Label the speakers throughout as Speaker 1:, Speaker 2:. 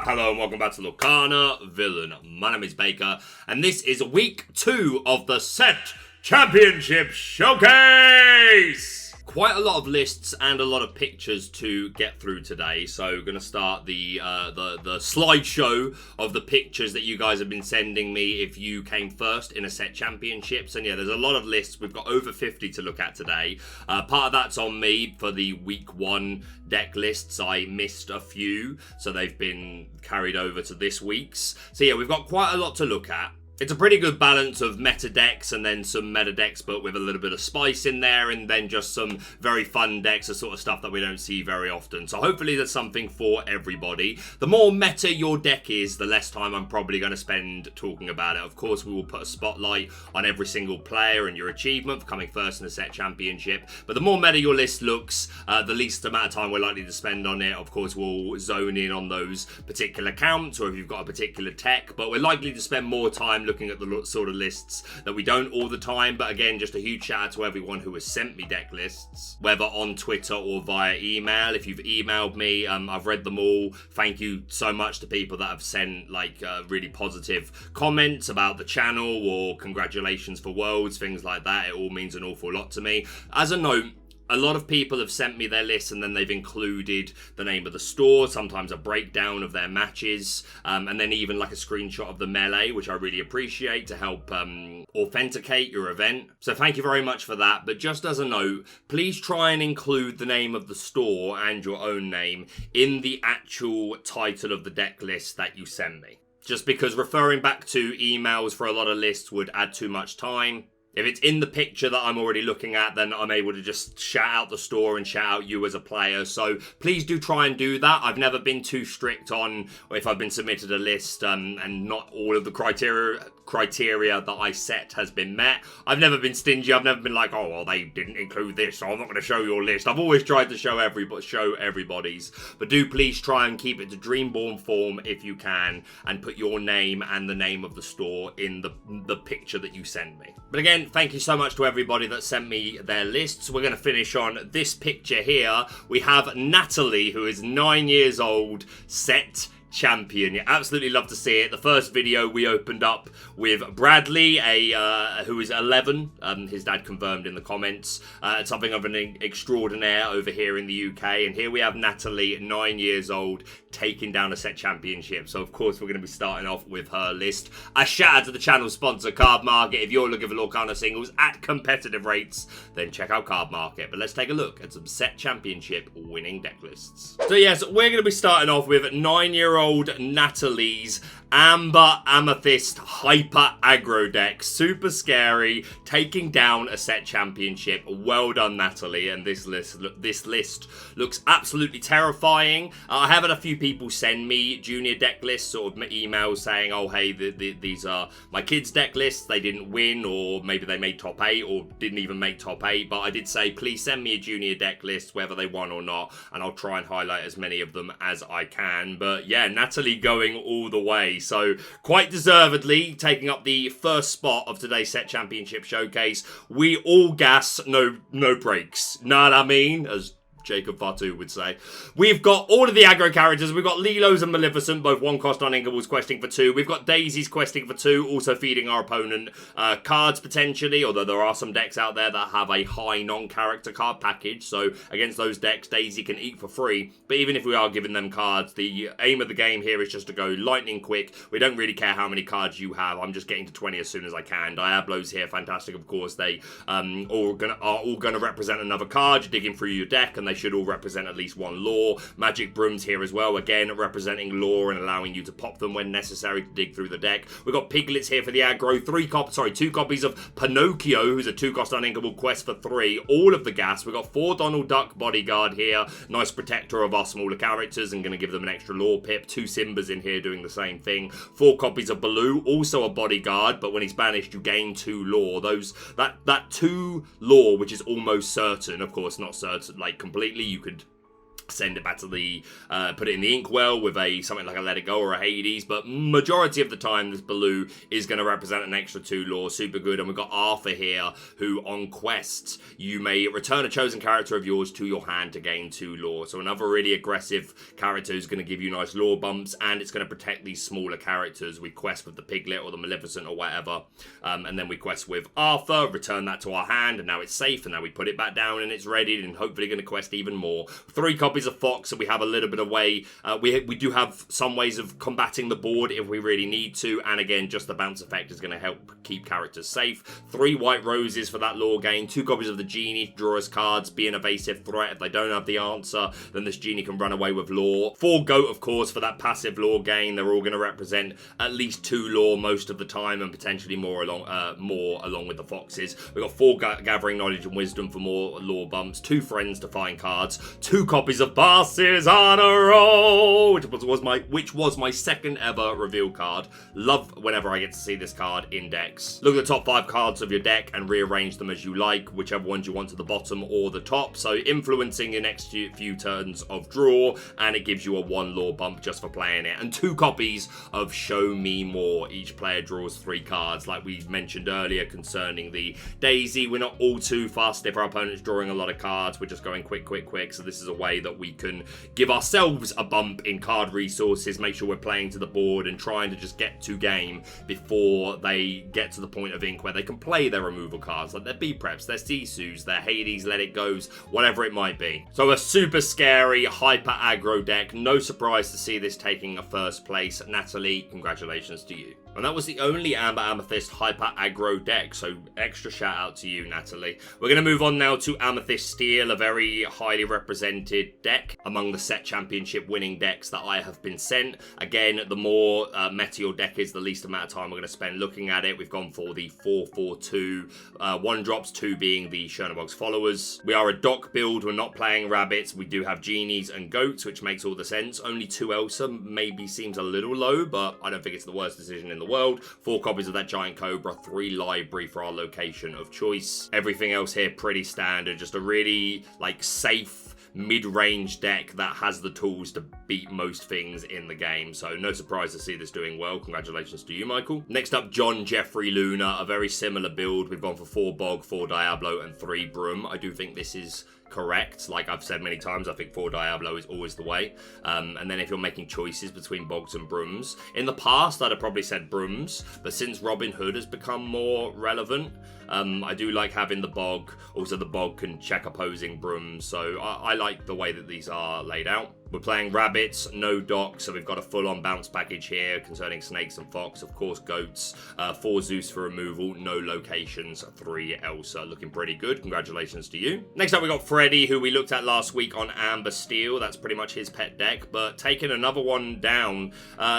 Speaker 1: Hello and welcome back to Lorcana Villain. My name is Baker, and this is week 2 of the Set Championship Showcase! Quite a lot of lists and a lot of pictures to get through today, so we're going to start the slideshow of the pictures that you guys have been sending me if you came first in a Set Championships. And yeah, there's a lot of lists. We've got over 50 to look at today. Part of that's on me for the week 1 deck lists. I missed a few, so they've been carried over to this week's. So yeah, we've got quite a lot to look at. It's a pretty good balance of meta decks and then some meta decks but with a little bit of spice in there, and then just some very fun decks, the sort of stuff that we don't see very often. So hopefully there's something for everybody. The more meta your deck is, the less time I'm probably going to spend talking about it. Of course, we will put a spotlight on every single player and your achievement for coming first in the Set Championship. But the more meta your list looks, the least amount of time we're likely to spend on it. Of course, we'll zone in on those particular counts or if you've got a particular tech, but we're likely to spend more time looking at the sort of lists that we don't all the time. But again, just a huge shout out to everyone who has sent me deck lists, whether on Twitter or via email. If you've emailed me, I've read them all. Thank you so much to people that have sent like really positive comments about the channel or congratulations for Worlds, things like that. It all means an awful lot to me. As a note, a lot of people have sent me their lists and then they've included the name of the store, sometimes a breakdown of their matches, and then even like a screenshot of the melee, which I really appreciate to help authenticate your event. So thank you very much for that. But just as a note, please try and include the name of the store and your own name in the actual title of the deck list that you send me. Just because referring back to emails for a lot of lists would add too much time. If it's in the picture that I'm already looking at, then I'm able to just shout out the store and shout out you as a player. So please do try and do that. I've never been too strict on if I've been submitted a list and not all of the criteria that I set has been met. I've never been stingy. I've never been like, oh, well, they didn't include this, so I'm not going to show your list. I've always tried to show everybody's. But do please try and keep it to Dreamborn form if you can, and put your name and the name of the store in the picture that you send me. But again, thank you so much to everybody that sent me their lists. We're going to finish on this picture here. We have Natalie, who is 9 years old, Set Champion. You absolutely love to see it. The first video we opened up with Bradley, who is 11. His dad confirmed in the comments. Something of an extraordinaire over here in the UK. And here we have Natalie, 9 years old, taking down a Set Championship. So of course we're going to be starting off with her list. A shout out to the channel sponsor, Cardmarket. If you're looking for Lorcana singles at competitive rates, then check out Cardmarket. But let's take a look at some Set Championship winning deck lists. So yes, we're going to be starting off with 9-year-old Natalie's Amber Amethyst Hyper Aggro deck. Super scary, taking down a Set Championship. Well done, Natalie. And this list looks absolutely terrifying. I have had a few people send me junior deck lists, sort of emails saying, oh, hey, these are my kids' deck lists. They didn't win, or maybe they made top 8 or didn't even make top 8. But I did say, please send me a junior deck list, whether they won or not, and I'll try and highlight as many of them as I can. But yeah, Natalie going all the way. So quite deservedly taking up the first spot of today's Set Championship Showcase. We all gas, no breaks. Know what I mean? As Jacob Fatu would say. We've got all of the aggro characters. We've got Lilo's and Maleficent, both 1 cost on Ingables, questing for 2. We've got Daisy's questing for 2, also feeding our opponent cards potentially, although there are some decks out there that have a high non-character card package. So against those decks, Daisy can eat for free. But even if we are giving them cards, the aim of the game here is just to go lightning quick. We don't really care how many cards you have. I'm just getting to 20 as soon as I can. Diablos here, fantastic, of course. They are all gonna represent another card. You're digging through your deck, and they should all represent at least 1 lore. Magic Brooms here as well, again representing lore and allowing you to pop them when necessary to dig through the deck. We've got Piglets here for the aggro, 2 copies of Pinocchio, who's a 2-cost uninkable quest for 3, all of the gas. We've got 4 Donald Duck bodyguard here, nice protector of our smaller characters and going to give them an extra lore pip. 2 Simbas in here doing the same thing. 4 copies of Baloo, also a bodyguard, but when he's banished you gain 2 lore. That 2 lore, which is almost certain, of course not certain like completely, you could send it back to the, put it in the inkwell with something like a Let It Go or a Hades, but majority of the time this blue is going to represent an extra 2 lore, super good. And we've got Arthur here, who on quests, you may return a chosen character of yours to your hand to gain 2 lore. So another really aggressive character who's going to give you nice lore bumps, and it's going to protect these smaller characters. We quest with the Piglet or the Maleficent or whatever, and then we quest with Arthur, return that to our hand, and now it's safe, and now we put it back down and it's ready, and hopefully going to quest even more. 3 copies of Fox, so we have a little bit of way. We do have some ways of combating the board if we really need to, and again, just the bounce effect is going to help keep characters safe. 3 white roses for that lore gain. 2 copies of the Genie to draw us cards, be an evasive threat. If they don't have the answer, then this Genie can run away with lore. 4 goat, of course, for that passive lore gain. They're all going to represent at least 2 lore most of the time, and potentially more along with the foxes. We've got 4 gathering knowledge and wisdom for more lore bumps. 2 friends to find cards. 2 copies of Bosses on a Roll, which was my second ever reveal card. Love whenever I get to see this card in decks. Look at the top 5 cards of your deck and rearrange them as you like, whichever ones you want to the bottom or the top, so influencing your next few turns of draw, and it gives you a 1 lore bump just for playing it. And 2 copies of Show Me More. Each player draws 3 cards, like we mentioned earlier concerning the Daisy. We're not all too fast if our opponent's drawing a lot of cards. We're just going quick, so this is a way that we can give ourselves a bump in card resources, make sure we're playing to the board and trying to just get to game before they get to the point of ink where they can play their removal cards, like their B-Preps, their Sisus, their Hades, Let It Goes, whatever it might be. So a super scary, hyper aggro deck. No surprise to see this taking a first place. Natalie, congratulations to you. And that was the only Amber Amethyst hyper aggro deck, so extra shout out to you, Natalie. We're going to move on now to Amethyst Steel, a very highly represented deck among the set championship winning decks that I have been sent. Again, the more meta your deck is, the least amount of time we're going to spend looking at it. We've gone for the 4/4/2 1-drops, 2 being the Chernobog's followers. We are a dock build, we're not playing rabbits. We do have genies and goats, which makes all the sense. Only 2 Elsa maybe seems a little low, but I don't think it's the worst decision in the world. 4 copies of that Giant Cobra, 3 library for our location of choice. Everything else here pretty standard, just a really safe mid-range deck that has the tools to beat most things in the game, so no surprise to see this doing well. Congratulations to you, Michael. Next up, John Jeffrey Luna, a very similar build. We've gone for 4 Bog, 4 Diablo, and 3 Broom. I do think this is correct. Like I've said many times, I think 4 Diablo is always the way. And then if you're making choices between Bogs and Brooms, in the past I'd have probably said Brooms, but since Robin Hood has become more relevant, I do like having the Bog. Also, the Bog can check opposing Brooms, so I like the way that these are laid out. We're playing rabbits, no docks, so we've got a full-on bounce package here concerning snakes and fox, of course goats, 4 Zeus for removal, no locations, 3 Elsa, looking pretty good. Congratulations to you. Next up we got Freddy, who we looked at last week on Amber Steel. That's pretty much his pet deck, but taking another one down,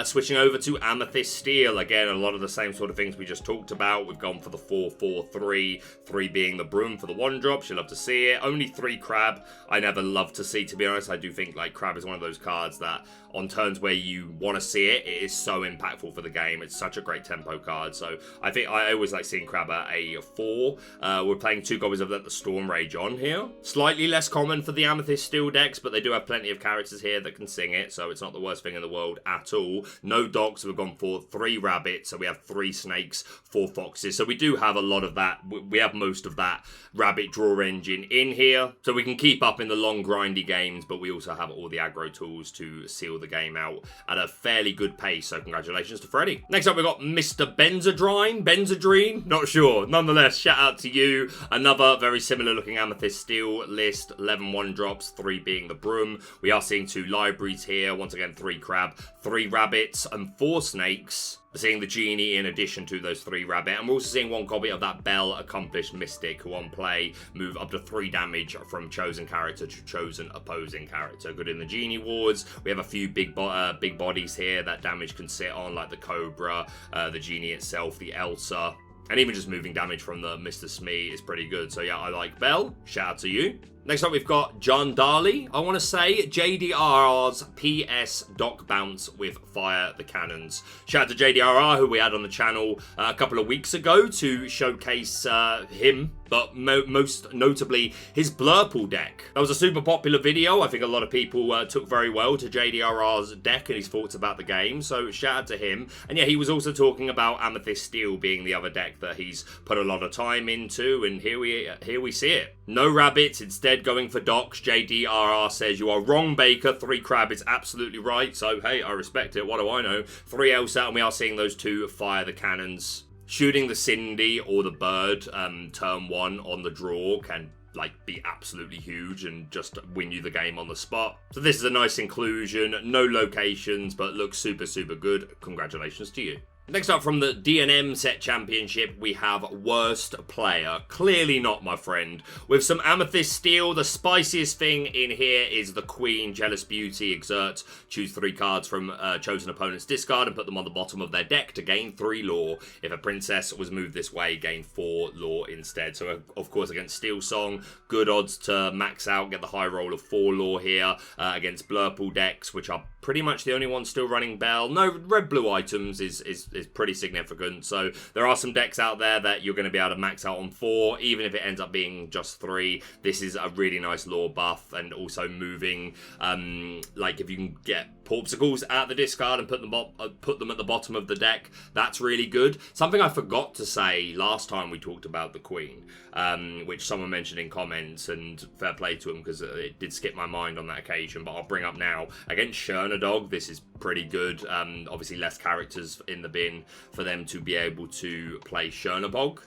Speaker 1: switching over to Amethyst Steel. Again, a lot of the same sort of things we just talked about. We've gone for the 4/4/3, 3 being the Broom for the 1-drops. You love to see it. Only 3 Crab. I never love to see, to be honest. I do think Crab is one of those cards that on turns where you want to see it, it is so impactful for the game. It's such a great tempo card, so I think I always like seeing Crab at a 4. We're playing 2 copies of the Storm Rage on here. Slightly less common for the Amethyst Steel decks, but they do have plenty of characters here that can sing it, so it's not the worst thing in the world at all. No dogs, we've gone for 3 rabbits, so we have 3 snakes, 4 foxes, so we do have a lot of that. We have most of that rabbit draw engine in here, so we can keep up in the long grindy games, but we also have all the aggro tools to seal the game out at a fairly good pace, so congratulations to Freddy. Next up, we've got Mr. Benzadrine, not sure. Nonetheless, shout out to you. Another very similar looking Amethyst Steel list, 11 1-drops, 3 being the Broom. We are seeing 2 libraries here, once again 3 Crab, 3 rabbits, and 4 snakes. We're seeing the Genie in addition to those 3 rabbit, and we're also seeing 1 copy of that Bell Accomplished Mystic, who on play move up to 3 damage from chosen character to chosen opposing character. Good in the Genie wards. We have a few big bodies here that damage can sit on, like the Cobra, the Genie itself, the Elsa, and even just moving damage from the Mr. Smee is pretty good. So yeah, I like Bell. Shout out to you. Next up, we've got John Darley, I want to say, JDRR's PS Dock Bounce with Fire the Cannons. Shout out to JDRR, who we had on the channel a couple of weeks ago to showcase him, but most notably his Blurple deck. That was a super popular video. I think a lot of people took very well to JDRR's deck and his thoughts about the game, so shout out to him. And yeah, he was also talking about Amethyst Steel being the other deck that he's put a lot of time into, and here we see it. No rabbits, instead going for docks. JDRR says, you are wrong, Baker. 3 crab is absolutely right, so hey, I respect it. What do I know? 3 Elsa, and we are seeing those 2 Fire the Cannons. Shooting the Cindy or the Bird turn 1 on the draw can be absolutely huge and just win you the game on the spot. So this is a nice inclusion, no locations, but looks super, super good. Congratulations to you. Next up from the D&M Set Championship, we have Worst Player. Clearly not, my friend. With some Amethyst Steel, the spiciest thing in here is the Queen, Jealous Beauty, Exert. Choose 3 cards from chosen opponent's discard and put them on the bottom of their deck to gain 3 lore. If a princess was moved this way, gain 4 lore instead. So, of course, against Steel Song, good odds to max out, get the high roll of 4 lore here. Against Blurple decks, which are pretty much the only one still running Bell. No, red-blue items is pretty significant. So there are some decks out there that you're going to be able to max out on 4, even if it ends up being just 3. This is a really nice lore buff, and also moving, if you can get Porpsicles at the discard and put them at the bottom of the deck, that's really good. Something I forgot to say last time we talked about the Queen, which someone mentioned in comments, and fair play to them because it did skip my mind on that occasion, but I'll bring up now. Against Shernadog, this is pretty good. Obviously less characters in the bin for them to be able to play Chernabog,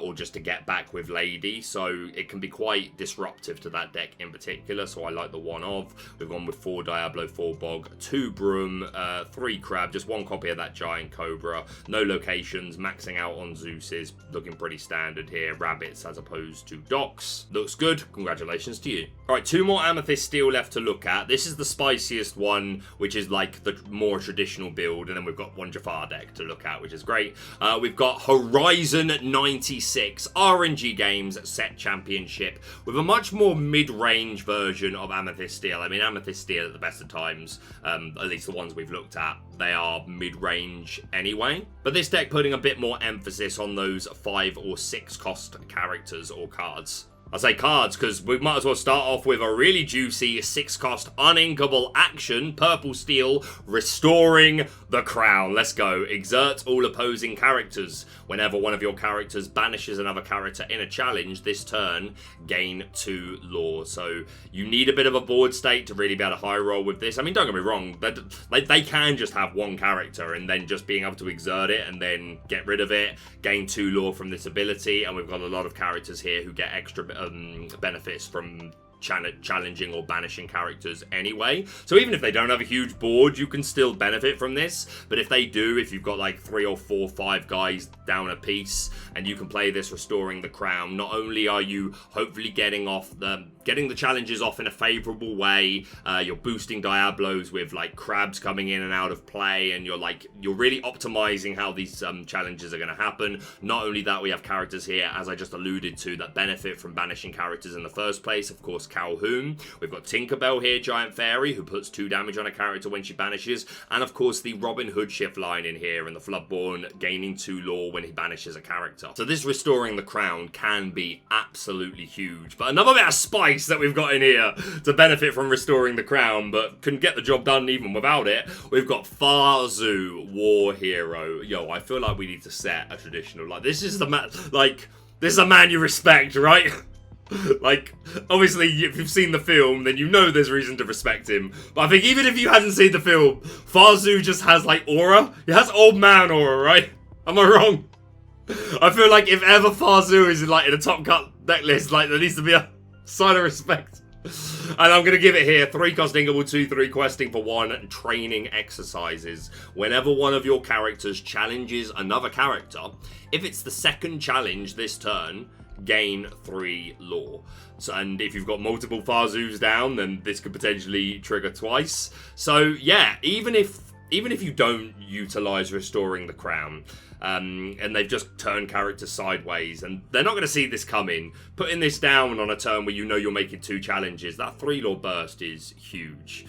Speaker 1: or just to get back with Lady, so it can be quite disruptive to that deck in particular, so I like the one of. We've gone with 4 Diablo, 4 Bog, 2 Broom, 3 Crab, just 1 copy of that Giant Cobra, no locations, maxing out on Zeus's, looking pretty standard here, rabbits as opposed to docks. Looks good, congratulations to you. Alright, 2 more Amethyst Steel left to look at. This is the spiciest one, which is like the more traditional build, and then we've got one Jafar deck to look at, which is great. We've got Horizon 96 RNG Games Set Championship with a much more mid-range version of Amethyst Steel. I mean, Amethyst Steel at the best of times, at least the ones we've looked at, they are mid-range anyway. But this deck putting a bit more emphasis on those 5 or 6 cost characters or cards. I say cards because we might as well start off with a really juicy 6-cost uninkable action, Purple Steel, Restoring the Crown. Let's go. Exert all opposing characters. Whenever one of your characters banishes another character in a challenge this turn, gain 2 lore. So you need a bit of a board state to really be able to high roll with this. I mean, don't get me wrong, they can just have 1 character and then just being able to exert it and then get rid of it, gain 2 lore from this ability, and we've got a lot of characters here who get extra benefits from challenging or banishing characters anyway. So even if they don't have a huge board, you can still benefit from this. But if they do, if you've got like 3 or 4, 5 guys down a piece and you can play this Restoring the Crown, not only are you hopefully getting the challenges off in a favorable way, you're boosting Diablos with like crabs coming in and out of play, and you're really optimizing how these challenges are going to happen. Not only that, we have characters here, as I just alluded to, that benefit from banishing characters in the first place. Of course, Calhoun. We've got Tinkerbell here, Giant Fairy, who puts 2 damage on a character when she banishes. And of course, the Robin Hood shift line in here, and the Floodborn gaining 2 lore when he banishes a character. So this Restoring the Crown can be absolutely huge. But another bit of spice that we've got in here to benefit from Restoring the Crown, but can get the job done even without it. We've got Farzu, War Hero. Yo, I feel like we need to set a traditional, this is the man, this is a man you respect, right? Obviously, if you've seen the film, then you know there's reason to respect him. But I think even if you hadn't seen the film, Farzu just has, aura. He has old man aura, right? Am I wrong? I feel like if ever Farzu is, in a top cut deck list, there needs to be a sign of respect. And I'm going to give it here. 3 cost Inkable, 2/3 questing for 1 training exercises. Whenever one of your characters challenges another character, if it's the second challenge this turn, gain 3 lore. So, and if you've got multiple Farzus down, then this could potentially trigger twice. So yeah, even if even if you don't utilize Restoring the Crown, and they've just turned characters sideways, and they're not going to see this coming, putting this down on a turn where you know you're making 2 challenges, that 3-lore burst is huge.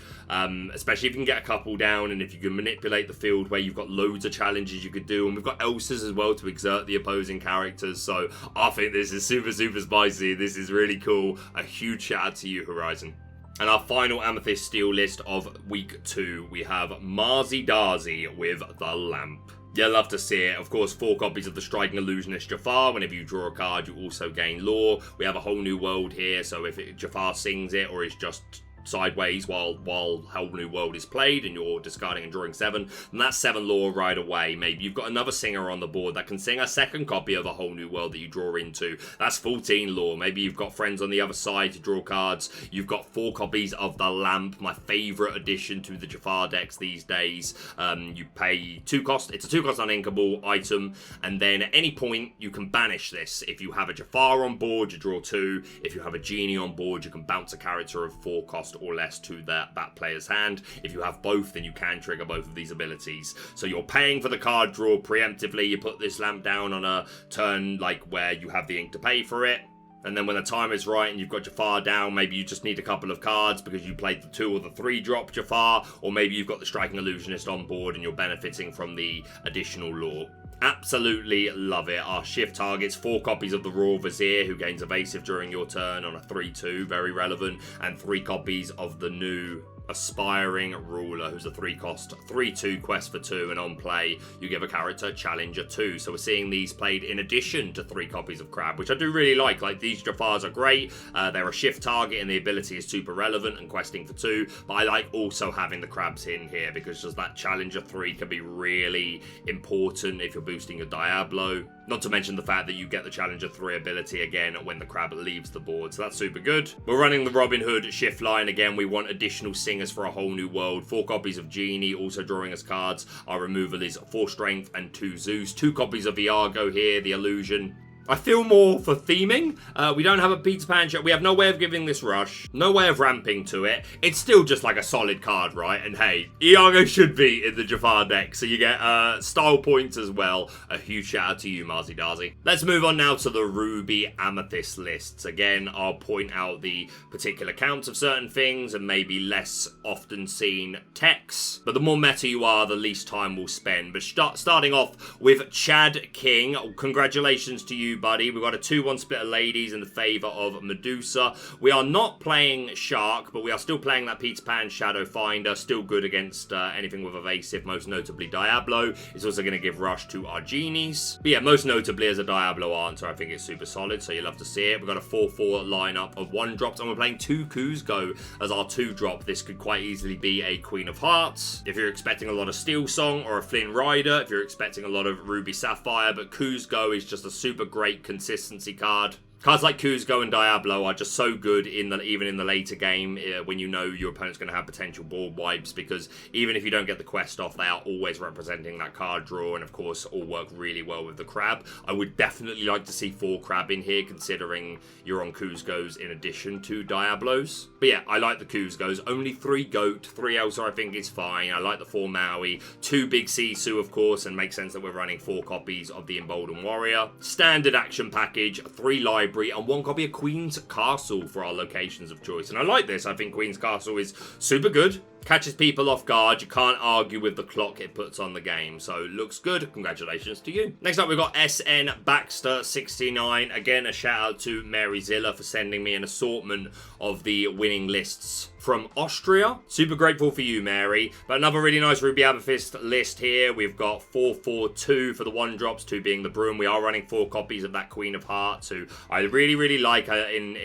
Speaker 1: Especially if you can get a couple down, and if you can manipulate the field where you've got loads of challenges you could do, and we've got Elsas as well to exert the opposing characters, so I think this is super spicy. This is really cool. A huge shout out to you, Horizon. And our final Amethyst Steel list of week 2, we have Marzi Darzi with the Lamp. Yeah, love to see it. Of course, 4 copies of the Striking Illusionist Jafar. Whenever you draw a card, you also gain lore. We have a whole new world here, so if Jafar sings it or is just sideways while Whole New World is played and you're discarding and drawing 7, then that's 7 lore right away. Maybe you've got another singer on the board that can sing a second copy of a Whole New World that you draw into. That's 14 lore. Maybe you've got friends on the other side to draw cards. You've got 4 copies of the Lamp, my favourite addition to the Jafar decks these days. You pay 2 cost. It's a 2 cost uninkable item, and then at any point you can banish this. If you have a Jafar on board, you draw 2. If you have a Genie on board, you can bounce a character of 4 cost or less to that player's hand. If you have both, then you can trigger both of these abilities. So you're paying for the card draw preemptively. You put this Lamp down on a turn like where you have the ink to pay for it. And then when the time is right and you've got Jafar down, maybe you just need a couple of cards because you played the 2 or the 3 drop Jafar, or maybe you've got the Striking Illusionist on board and you're benefiting from the additional lore. Absolutely love it. Our shift targets 4 copies of the Royal Vizier, who gains evasive during your turn on a 3/2, very relevant, and 3 copies of the new Aspiring Ruler, who's a 3 cost 3/2 quest for 2, and on play you give a character Challenger 2. So we're seeing these played in addition to 3 copies of Crab, which I do really like. Like, these Jafars are great. They're a shift target and the ability is super relevant and questing for 2, but I like also having the Crabs in here because just that Challenger 3 can be really important if you're boosting your Diablo. Not to mention the fact that you get the Challenger 3 ability again when the Crab leaves the board, so that's super good. We're running the Robin Hood shift line again. We want additional singers for a Whole New World. 4 copies of Genie, also drawing us cards. Our removal is 4 Strength and 2 Zeus. 2 copies of Iago here, the Illusion. I feel more for theming. We don't have a Peter Pan shot. We have no way of giving this rush. No way of ramping to it. It's still just like a solid card, right? And hey, Iago should be in the Jafar deck. So you get style points as well. A huge shout out to you, Marzi Darzi. Let's move on now to the Ruby Amethyst lists. Again, I'll point out the particular counts of certain things and maybe less often seen techs. But the more meta you are, the least time we'll spend. But starting off with Chad King. Congratulations to you, buddy. We've got a 2-1 split of ladies in the favour of Medusa. We are not playing Shark, but we are still playing that Peter Pan Shadow Finder. Still good against anything with evasive, most notably Diablo. It's also going to give rush to our Genies. But yeah, most notably as a Diablo answer, I think it's super solid, so you love to see it. We've got a 4-4 lineup of 1-drops, and we're playing 2 Kuzco as our 2-drop. This could quite easily be a Queen of Hearts. If you're expecting a lot of Steel Song or a Flynn Rider, if you're expecting a lot of Ruby Sapphire, but Kuzco is just a super great consistency card. Cards like Kuzco and Diablo are just so good even in the later game when you know your opponent's going to have potential board wipes, because even if you don't get the quest off, they are always representing that card draw, and of course all work really well with the Crab. I would definitely like to see 4 Crab in here, considering you're on Kuzcos in addition to Diablos. But yeah, I like the Kuzcos. Only 3 Goat, 3 Elsa I think is fine. I like the 4 Maui, 2 Big Sisu of course, and makes sense that we're running 4 copies of the Emboldened Warrior. Standard action package, 3 Library, and 1 copy of Queen's Castle for our locations of choice. And I like this. I think Queen's Castle is super good. Catches people off guard. You can't argue with the clock it puts on the game. So looks good. Congratulations to you. Next up, we've got SN Baxter 69. Again, a shout out to Mary Zilla for sending me an assortment of the winning lists from Austria. Super grateful for you, Mary. But another really nice Ruby Amethyst list here. We've got 4-4-2 for the 1-drops, 2 being the Broom. We are running 4 copies of that Queen of Hearts, who I really like. In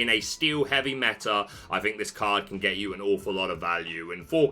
Speaker 1: a steel heavy meta, I think this card can get you an awful lot of value. And 4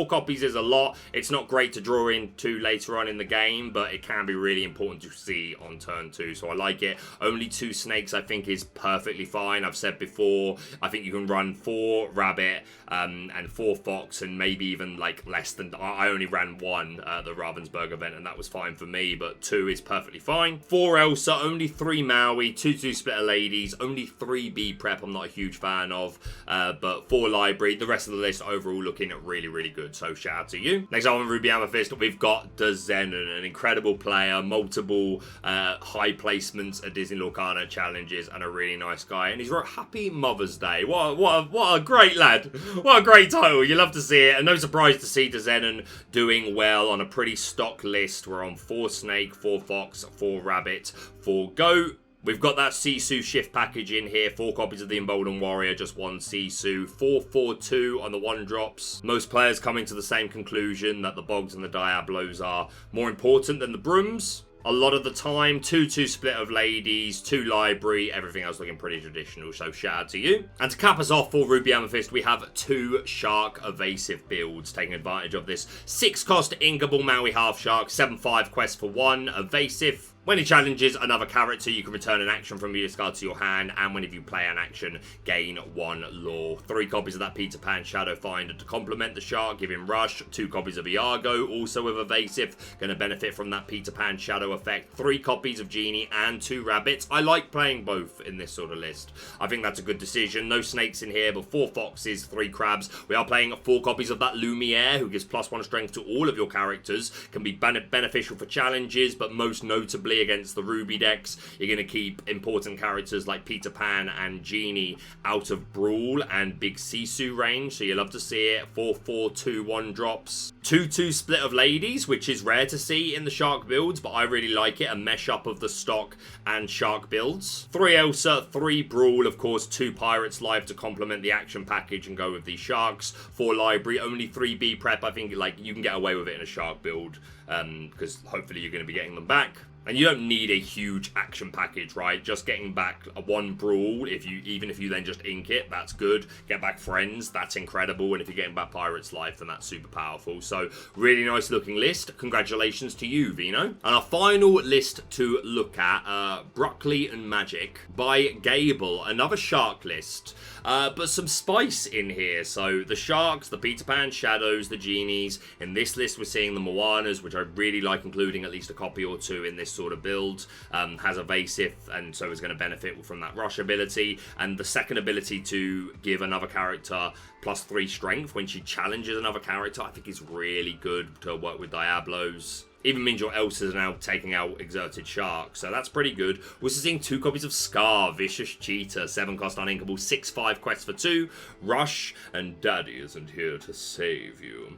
Speaker 1: copies is a lot. It's not great to draw into later on in the game, but it can be really important to see on turn 2. So I like it. Only 2 snakes I think is perfectly fine. I've said before, I think you can run 4 rabbit and 4 fox, and maybe even like less than. I only ran 1 at the Ravensburger event, and that was fine for me, but 2 is perfectly fine. 4 Elsa, only 3 Maui, 2 split of ladies, only 3 B prep I'm not a huge fan of, but 4 library. The rest of the list overall looking looking really, really good. So shout out to you. Next up on Ruby Amethyst, we've got Zenon, an incredible player, multiple high placements at Disney Lorcana challenges, and a really nice guy. And he's wrote Happy Mother's Day. What a great lad. What a great title. You love to see it. And no surprise to see Zenon doing well on a pretty stock list. We're on 4 snake, 4 fox, 4 rabbit, 4 goat. We've got that Sisu shift package in here, 4 copies of the Emboldened Warrior, just 1 Sisu, 4/4/2 on the 1-drops. Most players coming to the same conclusion that the Bogs and the Diablos are more important than the Brooms. A lot of the time, 2/2 split of ladies, 2 library, everything else looking pretty traditional, so shout out to you. And to cap us off for Ruby Amethyst, we have 2 Shark Evasive builds, taking advantage of this 6-cost Inkable Maui Half Shark, 7/5 quest for 1, Evasive. When he challenges another character, you can return an action from your discard to your hand, and whenever you play an action, gain 1 lore. 3 copies of that Peter Pan Shadow Finder to complement the shark, giving Rush. 2 copies of Iago, also with Evasive, going to benefit from that Peter Pan Shadow effect. 3 copies of Genie and 2 rabbits. I like playing both in this sort of list. I think that's a good decision. No snakes in here, but 4 foxes, 3 crabs. We are playing 4 copies of that Lumiere, who gives +1 strength to all of your characters. Can be beneficial for challenges, but most notably against the Ruby decks, you're going to keep important characters like Peter Pan and Genie out of Brawl and Big Sisu range, so you love to see it. 4/4/2 1-drops. 2/2 split of ladies, which is rare to see in the Shark builds, but I really like it. A mesh up of the stock and Shark builds. 3 Elsa, 3 Brawl, of course, 2 Pirates Live to complement the action package and go with the Sharks. 4 Library, only 3 B Prep. I think like you can get away with it in a Shark build, because hopefully you're going to be getting them back. And you don't need a huge action package, right? Just getting back a 1 Brawl, even if you then just ink it, that's good. Get back Friends, that's incredible. And if you're getting back Pirates Life, then that's super powerful. So, really nice looking list. Congratulations to you, Vino. And our final list to look at, Broccoli and Magic by Gable. Another shark list. But some spice in here. So, the sharks, the Peter Pan Shadows, the Genies. In this list, we're seeing the Moanas, which I really like, including at least a copy or 2 in this sort of build. Has Evasive, and so is going to benefit from that Rush ability, and the second ability to give another character +3 strength when she challenges another character, I think is really good to work with Diablos. Even means your Elsas are now taking out Exerted Shark, so that's pretty good. We're also seeing 2 copies of Scar, Vicious Cheetah, 7-cost uninkable, 6/5 quest for 2, Rush, and Daddy isn't here to save you.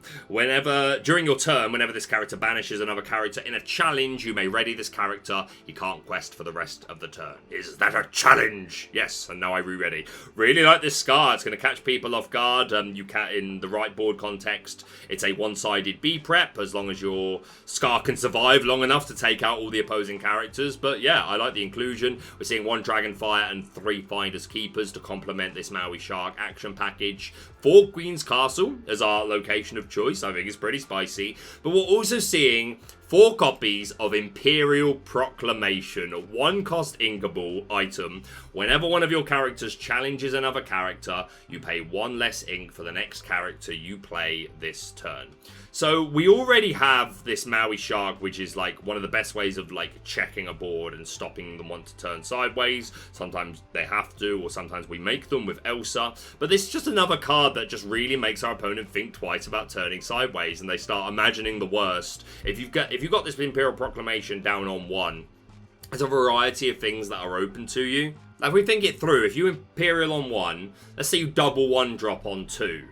Speaker 1: During your turn, whenever this character banishes another character in a challenge, you may ready this character. He can't quest for the rest of the turn. Is that a challenge? Yes, and now I re-ready. Really like this Scar. It's going to catch people off guard. You can, in the right board context, it's a one-sided B prep, as long as your Scar can survive long enough to take out all the opposing characters. But yeah, I like the inclusion. We're seeing 1 Dragonfire and 3 Finders Keepers to complement this Maui Shark action package. 4 Queen's Castle as our location of choice. I think it's pretty spicy. But we're also seeing 4 copies of Imperial Proclamation, a 1-cost inkable item. Whenever one of your characters challenges another character, you pay 1 less ink for the next character you play this turn. So we already have this Maui Shark, which is like one of the best ways of like checking a board and stopping them want to turn sideways. Sometimes they have to, or sometimes we make them with Elsa. But this is just another card that just really makes our opponent think twice about turning sideways, and they start imagining the worst. If you've got this Imperial Proclamation down on 1, there's a variety of things that are open to you. Like, if we think it through, if you Imperial on 1, let's say you double 1-drop on 2.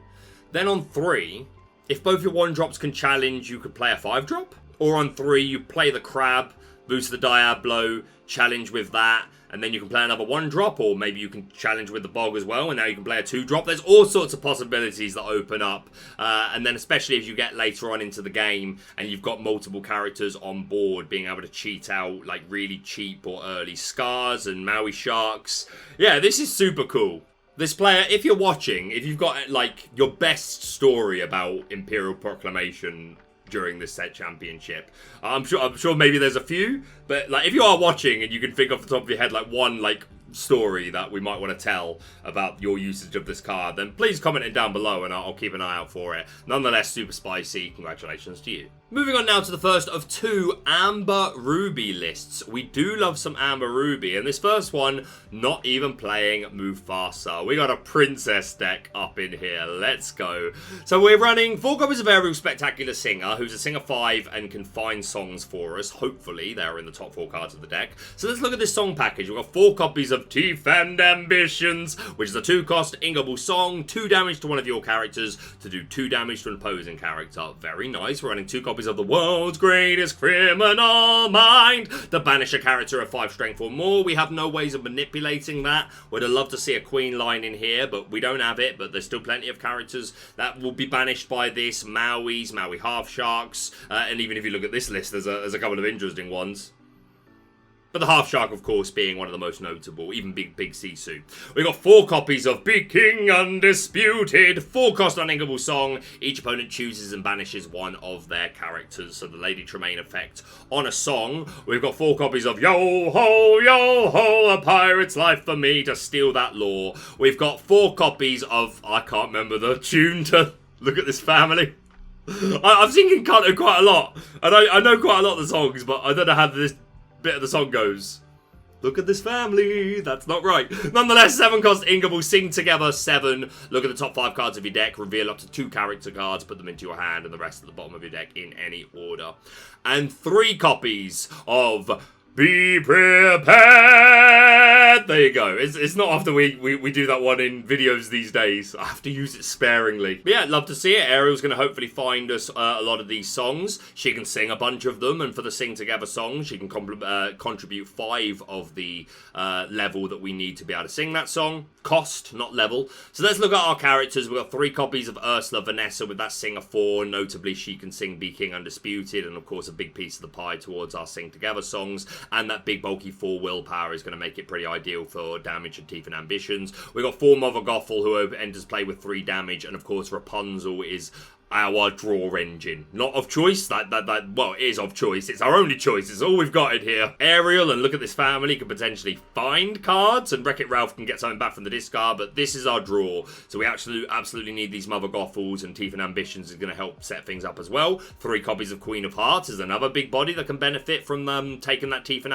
Speaker 1: Then on 3, if both your 1-drops can challenge, you could play a 5-drop. Or on 3, you play the Crab, boost the Diablo, challenge with that, and then you can play another 1-drop, or maybe you can challenge with the Bog as well, and now you can play a 2-drop. There's all sorts of possibilities that open up, and then especially if you get later on into the game, and you've got multiple characters on board, being able to cheat out, like, really cheap or early Scars and Maui Sharks. Yeah, this is super cool. This player, if you're watching, if you've got, like, your best story about Imperial Proclamation during this set championship, I'm sure maybe there's a few, but, like, if you are watching and you can think off the top of your head, like, one, like, story that we might want to tell about your usage of this card, then please comment it down below and I'll keep an eye out for it. Nonetheless, super spicy. Congratulations to you. Moving on now to the first of two Amber Ruby lists. We do love some Amber Ruby, and this first one, not even playing Mufasa. We got a princess deck up in here. Let's go. So we're running 4 copies of Ariel Spectacular Singer, who's a Singer 5 and can find songs for us. Hopefully, they're in the top 4 cards of the deck. So let's look at this song package. We've got 4 copies of Teeth and Ambitions, which is a 2-cost Ingable song, 2 damage to one of your characters to do 2 damage to an opposing character. Very nice. We're running 2 copies of The World's Greatest Criminal Mind to banish a character of 5 strength or more. We have no ways of manipulating that. Would have loved to see a queen line in here, but we don't have it. But there's still plenty of characters that will be banished by this. Maui half sharks, and even if you look at this list, there's a couple of interesting ones. But the half shark, of course, being one of the most notable, even Big Sisu. We got 4 copies of Be King Undisputed, 4-cost uninkable song. Each opponent chooses and banishes one of their characters. So the Lady Tremaine effect on a song. We've got 4 copies of Yo Ho, a pirate's life for me to steal that lore. We've got 4 copies of, I can't remember the tune to Look at This Family. I'm singing Canto quite a lot. And I know quite a lot of the songs, but I don't know how this bit of the song goes. Look at this family. That's not right. Nonetheless, 7-cost Ingable, sing together 7. Look at the top 5 cards of your deck. Reveal up to 2 character cards. Put them into your hand and the rest at the bottom of your deck in any order. And 3 copies of Be Prepared. There you go. It's not often we do that one in videos these days. I have to use it sparingly. But yeah, I'd love to see it. Ariel's going to hopefully find us a lot of these songs. She can sing a bunch of them, and for the Sing Together songs, she can contribute 5 of the level that we need to be able to sing that song. Cost, not level. So let's look at our characters. We've got 3 copies of Ursula Vanessa with that Singer 4. Notably, she can sing Be King Undisputed, and of course a big piece of the pie towards our Sing Together songs. And that big bulky 4 willpower is going to make it pretty ideal for damage and Teeth and Ambitions. We've got 4 Mother Gothel who enters play with 3 damage, and of course Rapunzel is our draw engine. Not of choice, well, it is of choice. It's our only choice. It's all we've got in here. Ariel and Look at This Family can potentially find cards, and Wreck-It Ralph can get something back from the discard, but this is our draw. So we absolutely need these Mother Gothels, and Teeth and Ambitions is going to help set things up as well. 3 copies of Queen of Hearts is another big body that can benefit from taking that Teeth and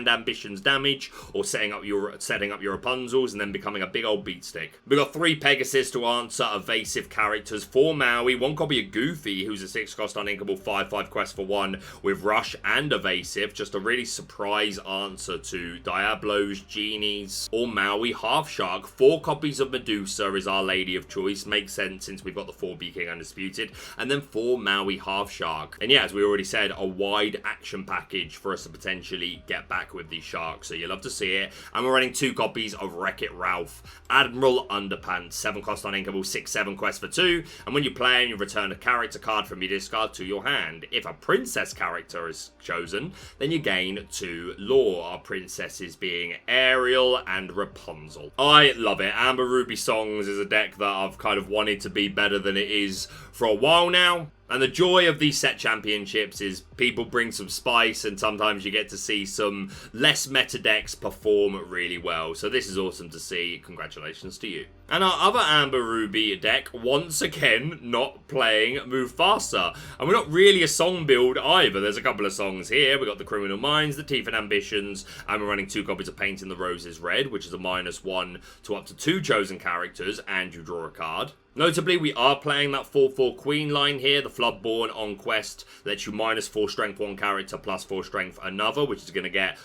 Speaker 1: Ambitions damage, or setting up your Rapunzels and then becoming a big old beat stick. We've got 3 Pegasus to answer evasive characters. 4 Maui, 1 copy of Goofy, who's a 6-cost uninkable 5/5 quest for 1 with Rush and Evasive. Just a really surprise answer to Diablos, Genies, or Maui half shark. 4 copies of Medusa is our lady of choice. Makes sense since we've got the 4 Be King Undisputed. And then 4 Maui half shark. And yeah, as we already said, a wide action package for us to potentially get back with these sharks. So you'll love to see it. And we're running 2 copies of Wreck-It Ralph. Admiral Underpants, 7-cost uninkable 6/7 quest for 2. And when you play him, you return a character card from your discard to your hand. If a princess character is chosen, then you gain 2 lore. Our princesses being Ariel and Rapunzel. I love it. Amber Ruby Songs is a deck that I've kind of wanted to be better than it is for a while now. And the joy of these set championships is people bring some spice, and sometimes you get to see some less meta decks perform really well. So this is awesome to see. Congratulations to you. And our other Amber Ruby deck, once again, not playing Mufasa. And we're not really a song build either. There's a couple of songs here. We've got the Criminal Minds, the Teeth and Ambitions, and we're running 2 copies of Painting the Roses Red, which is a -1 to up to 2 chosen characters, and you draw a card. Notably, we are playing that 4/4 Queen line here. The Floodborn on quest lets you -4 strength 1 character, +4 strength another, which is going to get,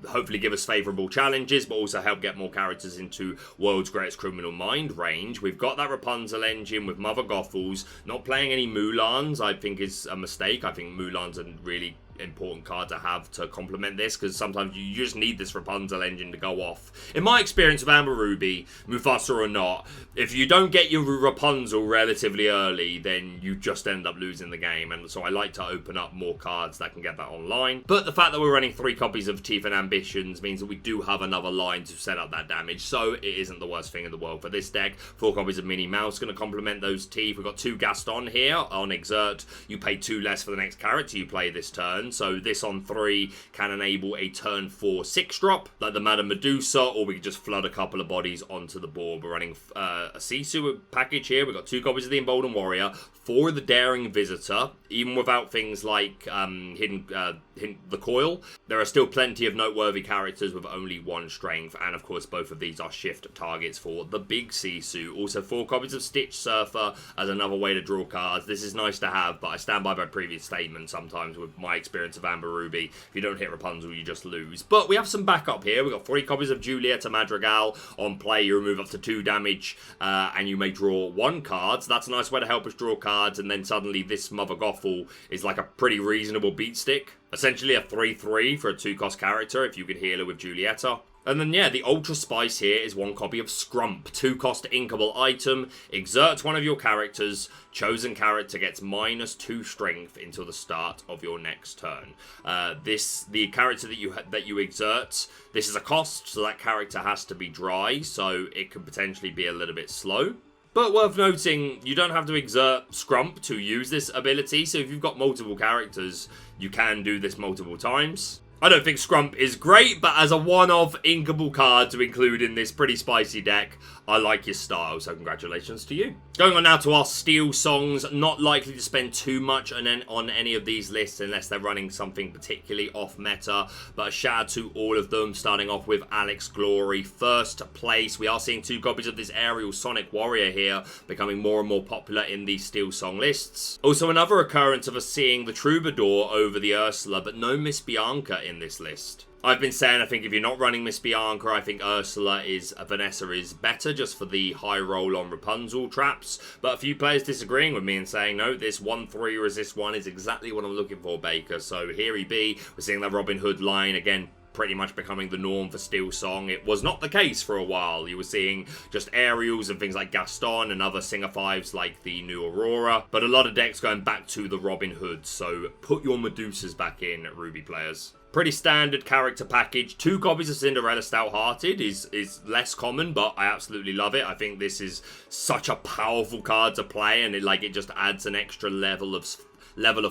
Speaker 1: hopefully give us favourable challenges, but also help get more characters into World's Greatest Criminal Mind range. We've got that Rapunzel engine with Mother Gothels. Not playing any Mulans, I think, is a mistake. I think Mulan's a really important card to have to complement this, because sometimes you just need this Rapunzel engine to go off. In my experience of Amber Ruby, Mufasa or not, if you don't get your Rapunzel relatively early, then you just end up losing the game, and so I like to open up more cards that can get that online. But the fact that we're running 3 copies of Teeth and Ambitions means that we do have another line to set up that damage, so it isn't the worst thing in the world for this deck. 4 copies of Minnie Mouse going to complement those teeth. We've got 2 Gaston here on Exert. You pay 2 less for the next character you play this turn. turn. So this on 3 can enable a turn 4 6-drop, like the Madame Medusa, or we can just flood a couple of bodies onto the board. We're running a Sisu package here. We've got 2 copies of the Emboldened Warrior, 4 of the Daring Visitor. Even without things like the Coil, there are still plenty of noteworthy characters with only 1 strength, and of course both of these are shift targets for the big Sisu. Also 4 copies of Stitch Surfer as another way to draw cards. This is nice to have, but I stand by my previous statement sometimes with my experience of Amber Ruby. If you don't hit Rapunzel, you just lose. But we have some backup here. We've got 3 copies of Julieta Madrigal. On play, you remove up to 2 damage, and you may draw 1 card. So that's a nice way to help us draw cards, and then suddenly this Mother Gothel is like a pretty reasonable beat stick. Essentially a 3/3 for a 2-cost character if you could heal her with Julieta. And then, yeah, the Ultra Spice here is 1 copy of Scrump, 2-cost inkable item. Exert one of your characters. Chosen character gets -2 strength until the start of your next turn. The character that you exert, this is a cost, so that character has to be dry, so it could potentially be a little bit slow. But worth noting, you don't have to exert Scrump to use this ability, so if you've got multiple characters, you can do this multiple times. I don't think Scrump is great, but as a one-off inkable card to include in this pretty spicy deck, I like your style, so congratulations to you. Going on now to our Steel songs, not likely to spend too much on any of these lists unless they're running something particularly off-meta, but a shout out to all of them, starting off with Alex Glory. First place, we are seeing 2 copies of this Aerial Sonic Warrior here, becoming more and more popular in these Steel song lists. Also another occurrence of us seeing the Troubadour over the Ursula, but no Miss Bianca in this list. I've been saying, I think if you're not running Miss Bianca, I think Vanessa is better just for the high roll on Rapunzel traps. But a few players disagreeing with me and saying, no, this 1/3 resist 1 is exactly what I'm looking for, Baker. So here he be. We're seeing that Robin Hood line again, pretty much becoming the norm for Steel Song. It was not the case for a while. You were seeing just aerials and things like Gaston and other Singer 5s like the new Aurora. But a lot of decks going back to the Robin Hood. So put your Medusas back in, Ruby players. Pretty standard character package. 2 copies of Cinderella Stout-Hearted is less common, but I absolutely love it. I think this is such a powerful card to play, and it just adds an extra level of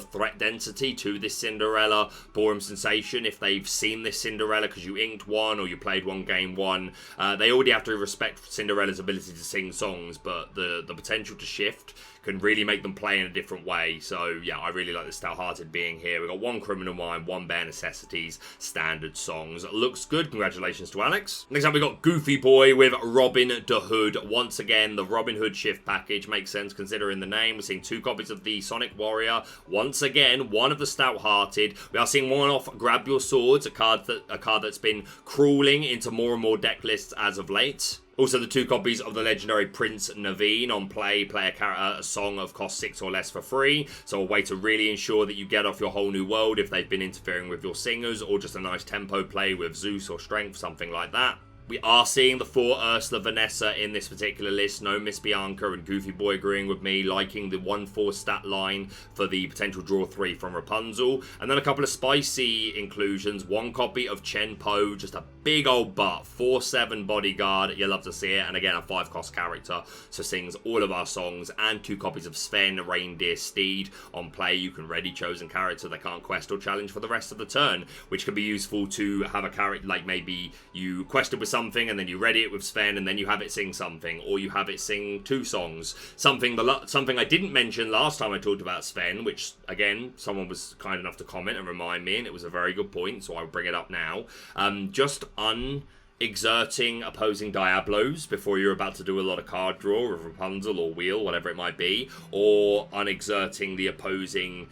Speaker 1: threat density to this Cinderella Ballroom Sensation. If they've seen this Cinderella because you inked one or you played one game 1, they already have to respect Cinderella's ability to sing songs, but the potential to shift can really make them play in a different way. So yeah, I really like the Stout-Hearted being here. We've got 1 Criminal Mind, 1 Bare Necessities, standard songs. Looks good. Congratulations to Alex. Next up, we got Goofy Boy with Robin Hood. Once again, the Robin Hood shift package makes sense considering the name. We're seeing 2 copies of the Sonic Warrior. Once again, 1 of the Stout-Hearted. We are seeing 1 off Grab Your Swords, a card that's been crawling into more and more deck lists as of late. Also, the 2 copies of the legendary Prince Naveen on play a song of cost 6 or less for free. So a way to really ensure that you get off your whole new world if they've been interfering with your singers, or just a nice tempo play with Zeus or Strength, something like that. We are seeing the 4 Ursula Vanessa in this particular list. No Miss Bianca, and Goofy Boy agreeing with me, liking the 1/4 stat line for the potential draw 3 from Rapunzel. And then a couple of spicy inclusions. 1 copy of Chen Po, just a big old butt. 4/7 bodyguard, you love to see it. And again, a 5-cost character, so sings all of our songs. And 2 copies of Sven, Reindeer Steed. On play, you can ready chosen character they can't quest or challenge for the rest of the turn, which can be useful to have a character, like maybe you quested with something and then you ready it with Sven and then you have it sing something, or you have it sing 2 songs. Something I didn't mention last time I talked about Sven, which again someone was kind enough to comment and remind me, and it was a very good point, so I'll bring it up now. Just exerting opposing Diablos before you're about to do a lot of card draw of Rapunzel or Wheel, whatever it might be, or unexerting the opposing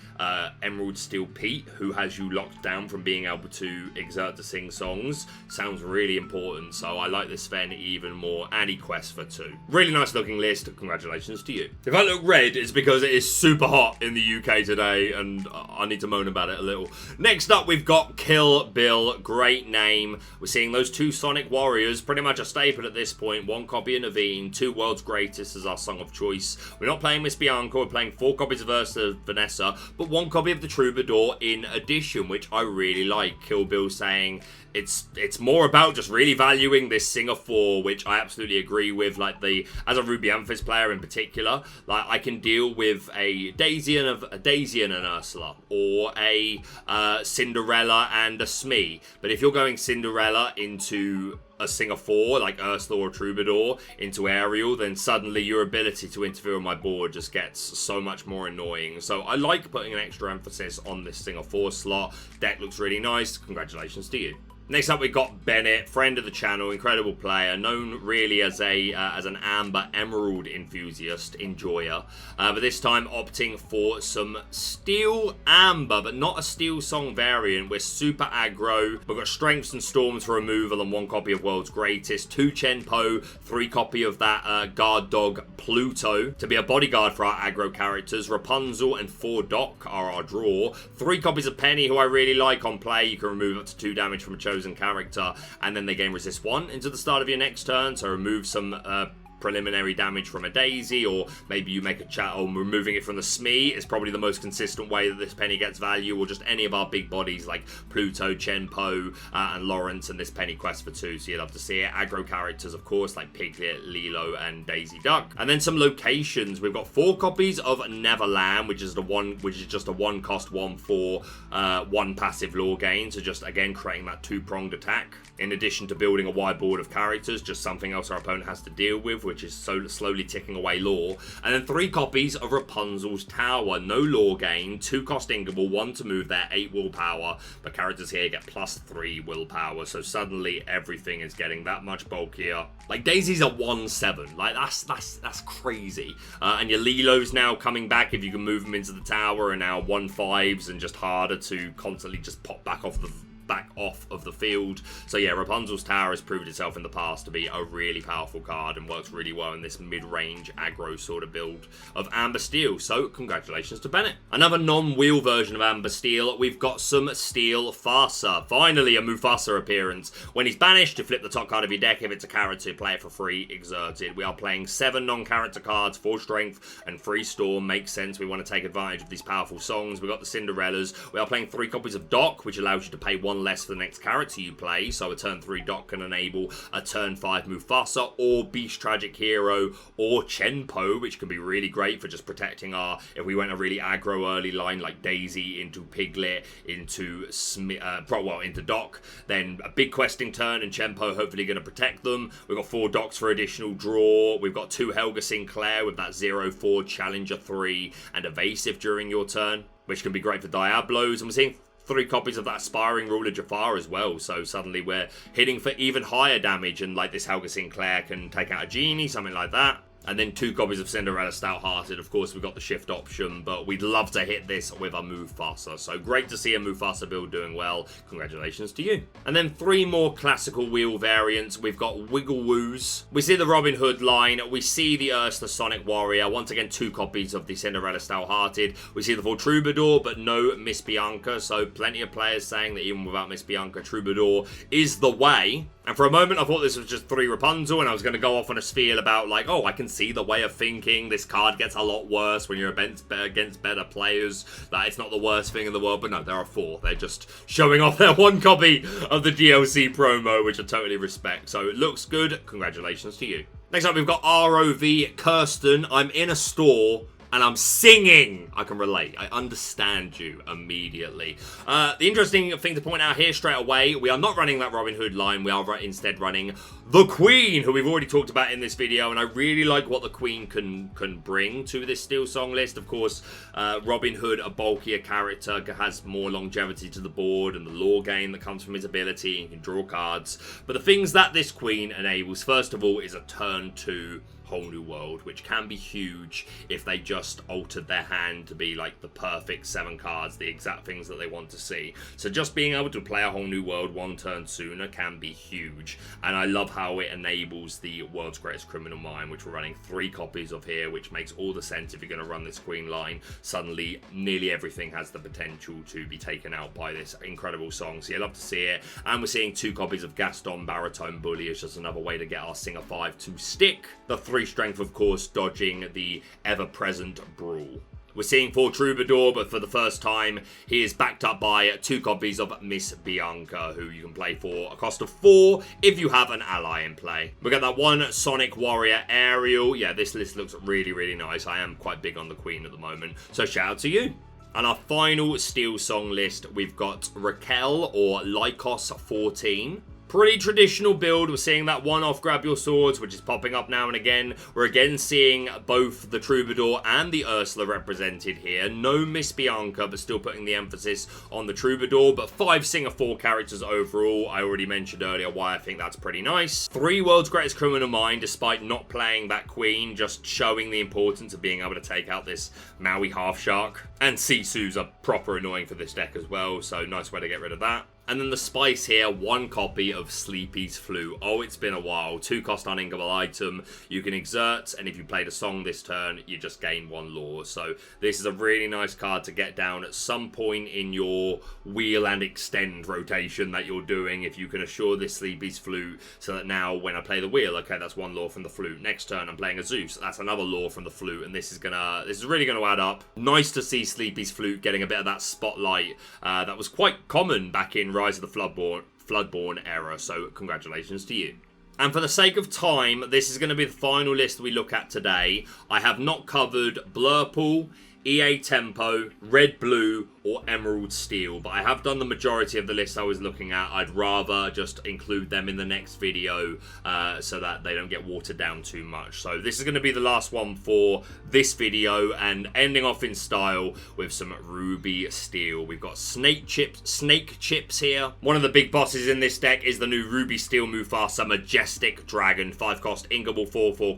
Speaker 1: Emerald Steel Pete, who has you locked down from being able to exert to sing songs, sounds really important. So I like this Sven even more, and he quests for 2. Really nice looking list. Congratulations to you. If I look red, it's because it is super hot in the UK today, and I need to moan about it a little. Next up, we've got Kill Bill. Great name. We're seeing those 2 Sonic Sonic Warriors, pretty much a staple at this point. 1 copy of Naveen, 2 World's Greatest as our song of choice. We're not playing Miss Bianca, we're playing 4 copies of Ursa Vanessa, but 1 copy of the Troubadour in addition, which I really like. Kill Bill saying it's more about just really valuing this Singer 4, which I absolutely agree with. Like, as a Ruby Amethyst player in particular, like, I can deal with a Daisy and an Ursula, or a Cinderella and a Smee. But if you're going Cinderella into a Singer 4, like Ursula or Troubadour, into Ariel, then suddenly your ability to interfere on my board just gets so much more annoying. So I like putting an extra emphasis on this Singer 4 slot. Deck looks really nice. Congratulations to you. Next up, we've got Bennett, friend of the channel, incredible player, known really as an Amber Emerald enthusiast, enjoyer, but this time opting for some Steel Amber, but not a Steel Song variant. We're super aggro. We've got Strengths and Storms for removal and 1 copy of World's Greatest, 2 Chenpo, 3 copy of that guard dog Pluto to be a bodyguard for our aggro characters. Rapunzel and 4 Doc are our draw. 3 copies of Penny, who I really like on play. You can remove up to 2 damage from a chosen character, and then they gain resist 1 into the start of your next turn, so remove some preliminary damage from a Daisy, or maybe you make a chat, or removing it from the Smee is probably the most consistent way that this penny gets value, or just any of our big bodies like Pluto, Chenpo, and Lawrence, and this penny quest for 2, so you'd love to see it. Aggro characters, of course, like Piglet, Lilo, and Daisy Duck. And then some locations. We've got 4 copies of Neverland, which is just a 1 cost 1/4 1 passive lore gain, so just again creating that 2-pronged attack, in addition to building a wide board of characters, just something else our opponent has to deal with, which is so slowly ticking away lore. And then 3 copies of Rapunzel's Tower, no lore gain, 2 cost Ingable, 1 to move there, 8 willpower, but characters here get +3 willpower, so suddenly everything is getting that much bulkier. Like, Daisy's a 1/7, like that's crazy. And your Lilo's now coming back if you can move them into the tower, and now 1/5s and just harder to constantly just pop back off of the field. So yeah, Rapunzel's Tower has proved itself in the past to be a really powerful card and works really well in this mid-range aggro sort of build of Amber Steel. So congratulations to Bennett. Another non-wheel version of Amber Steel, we've got some Steel Farsa. Finally a Mufasa appearance. When he's banished, to flip the top card of your deck. If it's a character, play it for free, exerted. We are playing 7 non-character cards, 4 strength and 3 storm. Makes sense, we want to take advantage of these powerful songs. We've got the Cinderellas. We are playing 3 copies of Doc, which allows you to pay 1 less for the next character you play, so a turn 3 Doc can enable a turn 5 Mufasa, or Beast Tragic Hero, or Chenpo, which can be really great for just protecting if we went a really aggro early line like Daisy into Piglet, into Doc, then a big questing turn and Chenpo hopefully going to protect them. We've got 4 Docs for additional draw. We've got 2 Helga Sinclair with that 0/4 Challenger 3 and Evasive during your turn, which can be great for Diablos, and we're seeing 3 copies of that Aspiring Ruler Jafar as well, so suddenly we're hitting for even higher damage, and like this Helga Sinclair can take out a Genie, something like that. And then 2 copies of Cinderella Stout-Hearted. Of course, we've got the shift option, but we'd love to hit this with a Mufasa. So great to see a Mufasa build doing well. Congratulations to you. And then 3 more classical wheel variants. We've got Wiggle Woos. We see the Robin Hood line. We see the Ursula Sonic Warrior. Once again, 2 copies of the Cinderella Stout-Hearted. We see the full Troubadour, but no Miss Bianca. So plenty of players saying that even without Miss Bianca, Troubadour is the way. And for a moment, I thought this was just 3 Rapunzel, and I was going to go off on a spiel about, like, oh, I can see the way of thinking. This card gets a lot worse when you're against better players. That it's not the worst thing in the world, but no, there are 4. They're just showing off their 1 copy of the DLC promo, which I totally respect. So it looks good. Congratulations to you. Next up, we've got ROV Kirsten. I'm in a store and I'm singing. I can relate. I understand you immediately. The interesting thing to point out here straight away, we are not running that Robin Hood line. We are instead running the Queen, who we've already talked about in this video, and I really like what the Queen can bring to this Steel Song list. Of course, Robin Hood, a bulkier character, has more longevity to the board and the lore gain that comes from his ability. He can draw cards. But the things that this Queen enables, first of all, is a turn 2 whole new world, which can be huge if they just altered their hand to be like the perfect 7 cards, the exact things that they want to see. So just being able to play a whole new world 1 turn sooner can be huge, and I love how it enables the World's Greatest Criminal Mind, which we're running 3 copies of here, which makes all the sense if you're going to run this Queen line. Suddenly nearly everything has the potential to be taken out by this incredible song. So you love to see it. And we're seeing 2 copies of Gaston Baritone Bully. It's just another way to get our Singer 5 to stick. The 3 strength, of course, dodging the ever-present Brawl. We're seeing 4 Troubadour, but for the first time, he is backed up by 2 copies of Miss Bianca, who you can play for a cost of 4 if you have an ally in play. We got that 1 Sonic Warrior Ariel. Yeah, this list looks really, really nice. I am quite big on the Queen at the moment, so shout out to you. And our final Steel Song list, we've got Raquel, or Lycos 14. Pretty traditional build. We're seeing that 1-off Grab Your Swords, which is popping up now and again. We're again seeing both the Troubadour and the Ursula represented here. No Miss Bianca, but still putting the emphasis on the Troubadour. But 5 Singer 4 characters overall. I already mentioned earlier why I think that's pretty nice. 3 World's Greatest Criminal Mind, despite not playing that Queen, just showing the importance of being able to take out this Maui Half Shark. And Sisu's are proper annoying for this deck as well, so nice way to get rid of that. And then the spice here, 1 copy of Sleepy's Flute. Oh, it's been a while. 2 cost uninkable item. You can exert, and if you played a song this turn, you just gain 1 lore. So this is a really nice card to get down at some point in your wheel and extend rotation that you're doing. If you can assure this Sleepy's Flute, so that now when I play the wheel, okay, that's 1 lore from the flute. Next turn, I'm playing a Zeus. That's another lore from the flute, and this is really gonna add up. Nice to see Sleepy's Flute getting a bit of that spotlight that was quite common back in Rise of the Floodborn era, so congratulations to you. And for the sake of time, this is going to be the final list we look at today. I have not covered Blurple, EA Tempo, Red Blue, or Emerald Steel, but I have done the majority of the list I was looking at. I'd rather just include them in the next video so that they don't get watered down too much. So this is going to be the last one for this video, and ending off in style with some Ruby Steel. We've got Snake Chips here. One of the big bosses in this deck is the new Ruby Steel Mufasa Majestic Dragon. 5 cost Inkable 4/4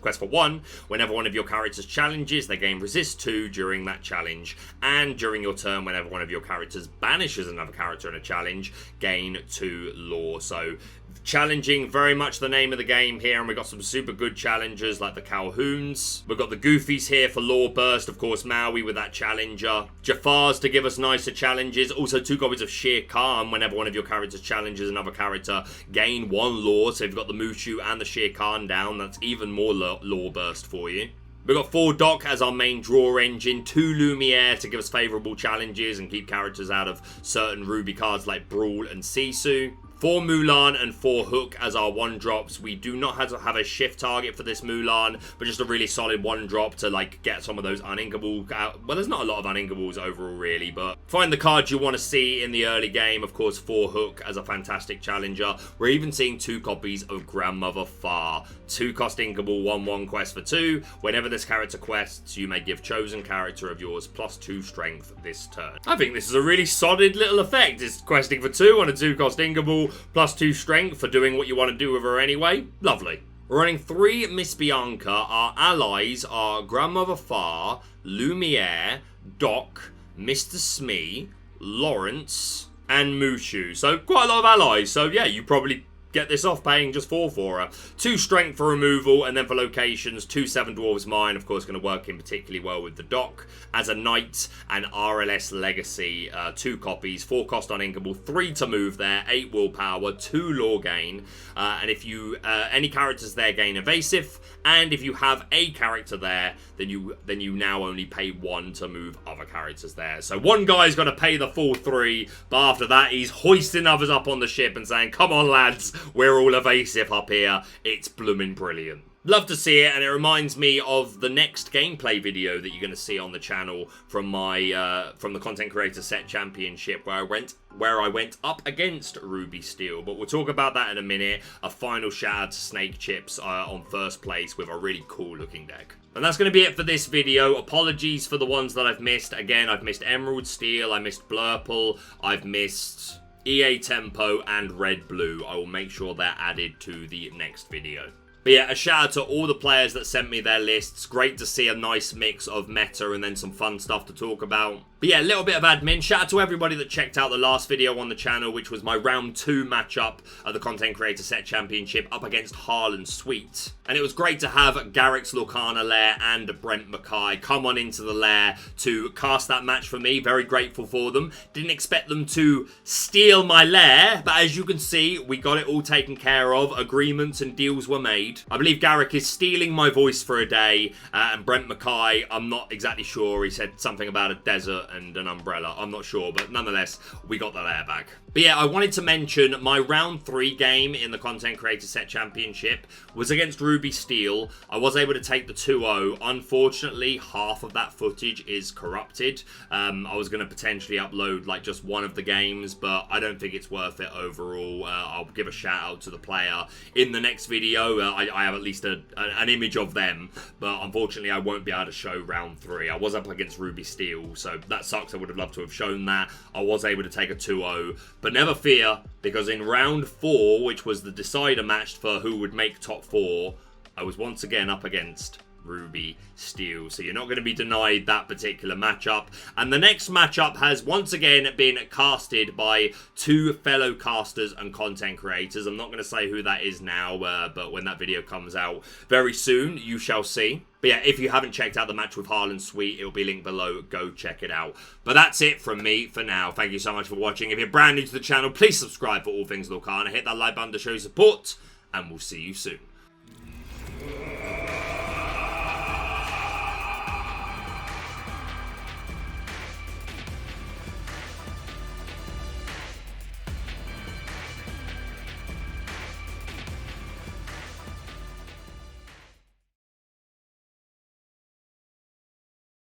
Speaker 1: quest for 1. Whenever one of your characters challenges, they gain resist 2 during that challenge, and during your turn, whenever one of your characters banishes another character in a challenge, gain 2 lore. So challenging, very much the name of the game here, and we've got some super good challengers like the Calhouns. We've got the Goofies here for lore burst, of course Maui with that challenger. Jafar's to give us nicer challenges. Also 2 copies of Sheer Khan. Whenever one of your characters challenges another character, gain 1 lore. So you've got the Mushu and the Sheer Khan down. That's even more lore burst for you. We've got 4 Doc as our main draw engine, 2 Lumiere to give us favourable challenges and keep characters out of certain Ruby cards like Brawl and Sisu. 4 Mulan and 4 Hook as our 1-drops. We do not have a shift target for this Mulan, but just a really solid 1-drop to like get some of those uninkable out. Well, there's not a lot of uninkables overall really, but find the cards you want to see in the early game. Of course, 4 Hook as a fantastic challenger. We're even seeing 2 copies of Grandmother Far. 2 cost inkable 1/1 quest for 2. Whenever this character quests, you may give chosen character of yours +2 strength this turn. I think this is a really solid little effect. It's questing for 2 on a 2 cost inkable, +2 strength for doing what you want to do with her anyway. Lovely. We're running 3 Miss Bianca. Our allies are Grandmother Far, Lumiere, Doc, Mr. Smee, Lawrence, and Mushu. So quite a lot of allies. So yeah, you probably get this off paying just 4 for her. 2 strength for removal, and then for locations, 2 Seven Dwarves Mine, of course, going to work in particularly well with the Doc. As a Knight, and RLS Legacy, 2 copies, 4 cost uninkable, 3 to move there, 8 willpower, 2 lore gain, and if you, any characters there gain evasive, and if you have a character there, then you now only pay 1 to move other characters there. So one guy's got to pay the full 3, but after that, he's hoisting others up on the ship and saying, come on lads, we're all evasive up here. It's blooming brilliant. Love to see it, and it reminds me of the next gameplay video that you're going to see on the channel from my from the Content Creator Set Championship, where I went up against Ruby Steel. But we'll talk about that in a minute. A final shout out to Snake Chips on first place with a really cool looking deck. And that's going to be it for this video. Apologies for the ones that I've missed. Again, I've missed Emerald Steel, I missed Blurple, I've missed EA Tempo and Red Blue. I will make sure they're added to the next video. But yeah, a shout out to all the players that sent me their lists. Great to see a nice mix of meta and then some fun stuff to talk about. But yeah, a little bit of admin. Shout out to everybody that checked out the last video on the channel, which was my round 2 matchup at the Content Creator Set Championship up against Harlan Sweet. And it was great to have Garrick's Lorcana lair and Brent Mackay come on into the lair to cast that match for me. Very grateful for them. Didn't expect them to steal my lair, but as you can see, we got it all taken care of. Agreements and deals were made. I believe Garrick is stealing my voice for a day, and Brent Mackay, I'm not exactly sure. He said something about a desert and an umbrella. I'm not sure, but nonetheless, we got the lair back. But yeah, I wanted to mention my round 3 game in the Content Creator Set Championship was against Ruby Steel. I was able to take the 2-0. Unfortunately, half of that footage is corrupted. I was going to potentially upload like just one of the games, but I don't think it's worth it overall. I'll give a shout out to the player in the next video. I have at least an image of them, but unfortunately I won't be able to show round 3. I was up against Ruby Steel, so that sucks. I would have loved to have shown that. I was able to take a 2-0, but never fear, because in round 4, which was the decider match for who would make top 4, I was once again up against Ruby Steel. So you're not going to be denied that particular matchup. And the next matchup has once again been casted by 2 fellow casters and content creators. I'm not going to say who that is now, but when that video comes out very soon, you shall see. But yeah, if you haven't checked out the match with Harlan Sweet, it'll be linked below. Go check it out. But that's it from me for now. Thank you so much for watching. If you're brand new to the channel, please subscribe for all things Lorcana. Hit that like button to show your support, and we'll see you soon.